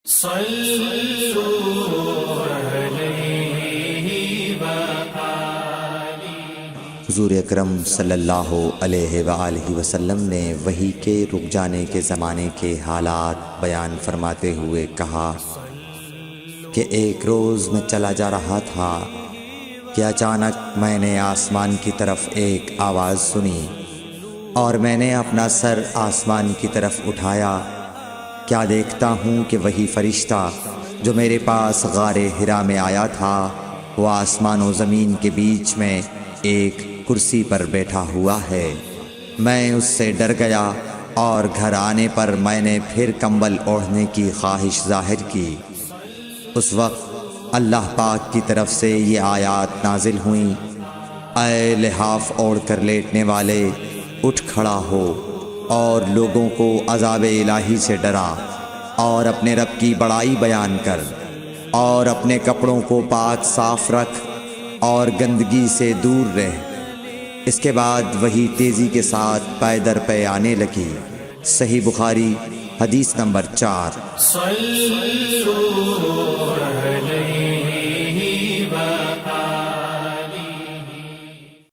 حضور اکرم صلی اللہ علیہ وآلہ وسلم نے وحی کے رک جانے کے زمانے کے حالات بیان فرماتے ہوئے کہا کہ ایک روز میں چلا جا رہا تھا کہ اچانک میں نے آسمان کی طرف ایک آواز سنی اور میں نے اپنا سر آسمان کی طرف اٹھایا۔ کیا دیکھتا ہوں کہ وہی فرشتہ جو میرے پاس غار حرا میں آیا تھا وہ آسمان و زمین کے بیچ میں ایک کرسی پر بیٹھا ہوا ہے۔ میں اس سے ڈر گیا اور گھر آنے پر میں نے پھر کمبل اوڑھنے کی خواہش ظاہر کی۔ اس وقت اللہ پاک کی طرف سے یہ آیات نازل ہوئیں، اے لحاف اوڑھ کر لیٹنے والے، اٹھ کھڑا ہو اور لوگوں کو عذاب الہی سے ڈرا، اور اپنے رب کی بڑائی بیان کر، اور اپنے کپڑوں کو پاک صاف رکھ اور گندگی سے دور رہ۔ اس کے بعد وہی تیزی کے ساتھ پے در پے آنے لگی۔ صحیح بخاری حدیث نمبر 4۔